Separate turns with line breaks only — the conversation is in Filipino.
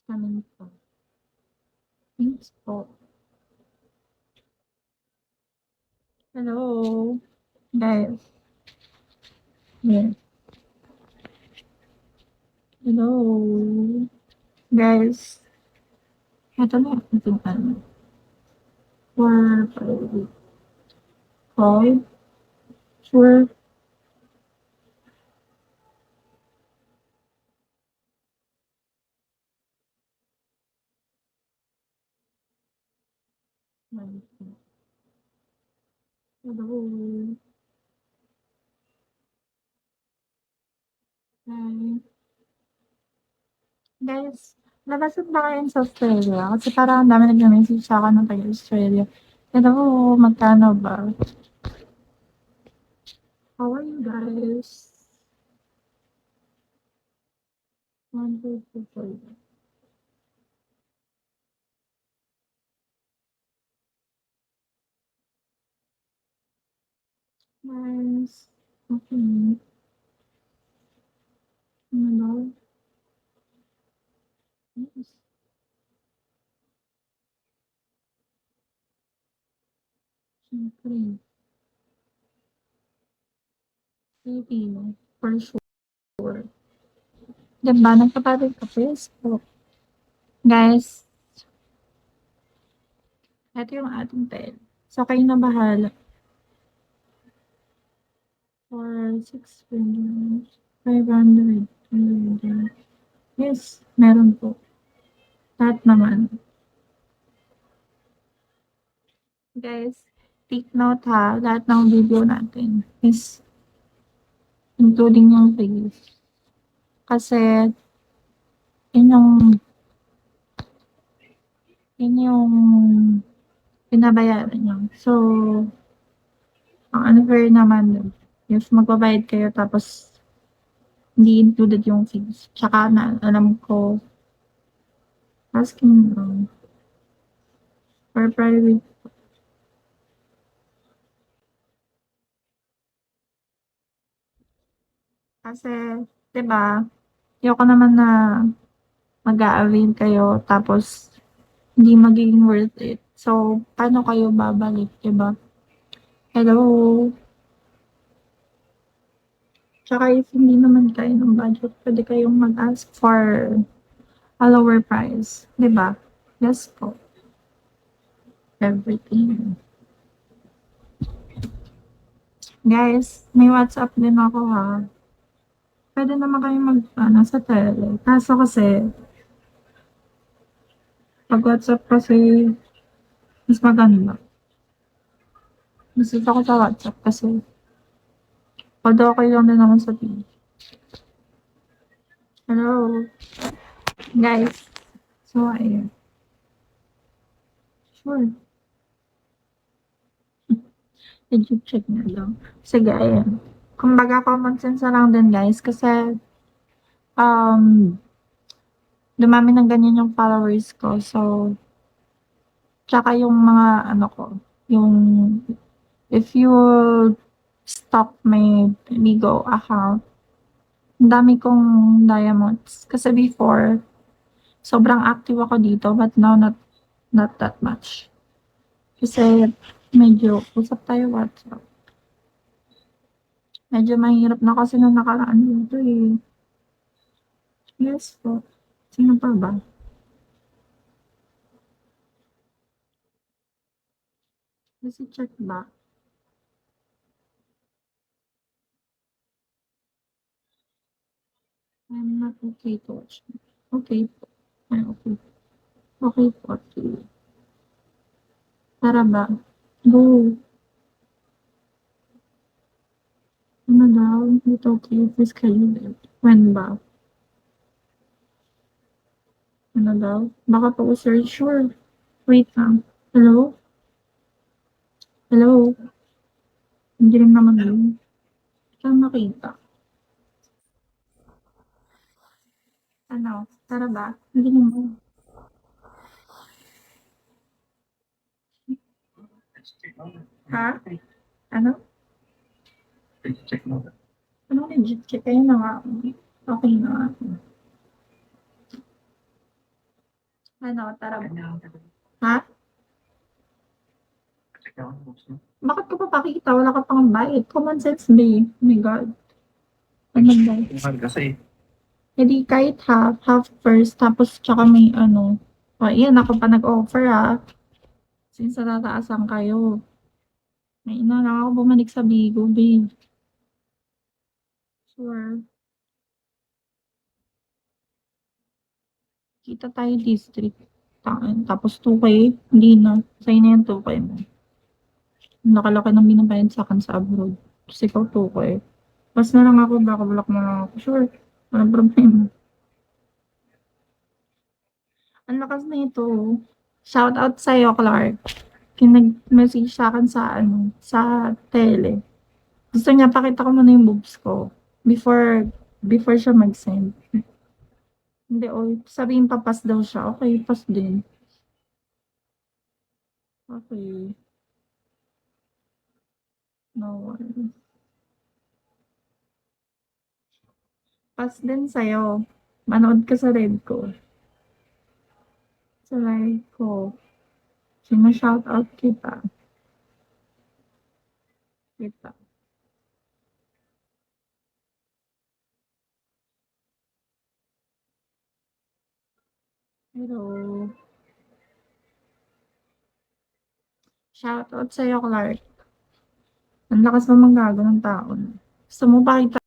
Coming po. Thanks po. Hello, guys. Yes. Hello, guys. Eto na yung ano, for call, for hello, hi. Guys, labasan ba kayo sa Australia? Kasi parang ang dami nagme-message sa'kin ng taga-Australia. Hello, magkano ba? How are you guys? 1, 2, 3, 4. Nice. Okay. Ano daw? Yes. Siyempre, Filipino, for sure. 'Di ba nagpapalit ka Facebook. Guys, eto yung ating pera. So, kayo na bahala for 600, 500, 200. Yes, meron po. Lahat naman. Guys, take note ha, lahat ng video natin is including yung face. Kasi yun yung yun yung binabayaran niyo. So, ang unfair naman dun, if magbabayad kayo tapos hindi included yung fees. Tsaka na alam ko, asking for private kasi, 'di ba, ayoko naman na mag-a-avail kayo tapos hindi magiging worth it. So, paano kayo babalik, 'di ba? Hello? Tsaka if hindi naman kayo ng budget, puwede kayong mag-ask for a lower price, 'di ba? Yes po, everything. Guys, may WhatsApp din ako ha. Puwede naman kayong mag-ano sa tele. Kaso kasi 'pag WhatsApp kasi mas maganda. Mas gusto ko sa WhatsApp kasi although okey lang din naman sa TV. Hello, guys. So, ayun. Sure, legit check na lang. Sige, ayan. Kumbaga common sense na lang din guys kasi, um, dumami ng ganyan yung followers ko. So, tsaka yung mga ano ko, yung if you stalk my Bigo account, ang dami kong diamonds. Kasi before, sobrang active ako dito but now not that much. Kasi medyo usap tayo WhatsApp. Medyo mahirap na kasi nung nakaraan dito, eh. Yes po. Sino pa ba? Nasi-check ba? I'm not okay to watch. Okay po. Ay, okay. Okay po. Sige. Tara ba? Go. Ano daw? Hindi okay. Please kayo. When ba? Ano daw? Baka po sir. Sure. Wait lang. Hello? Hello? Hindi rin naman yun. Saan nakita? Ano? Tara ba? Hindi naman. Ha? Ano? Ano legit check? Ayun na nga. Okay na nga. Ano, tara. Ha? Bakit ka pa pakita? Wala ka pang bayad. Common sense, babe. Oh my God. Ano ba?
Mahal kasi.
Hindi kahit half, half first, tapos tsaka may ano. O, iyan, ako pa nag-offer ha. Since natataasan kayo. May ina lang ako bumalik sa Bigo, babe. Sure. Kita tayo district. Tapos 2K, hindi na. Sa'yo na yung 2K mo. Ang laki-laki ng binabayad sa akin sa abroad. Kasi ikaw 2K. Pas na lang ako, baka block mo lang ako. Sure. Walang problema. Ang lakas na ito. Shout out sa'yo, Clark. Kinag-message sa akin sa ano, sa tele. Gusto niya pakita ko muna yung boobs ko before before siya mag-send. Hindi, oh, sabihin pa pass daw siya. Okay, pass din. Okay, no worries. Pass din sa'yo. Manood ka sa live ko. Sa live ko. Sina-shoutout kita. Kita. Hello. Shoutout sa'yo, Clark. Ang lakas mo manggago ng taon. Gusto mo pakita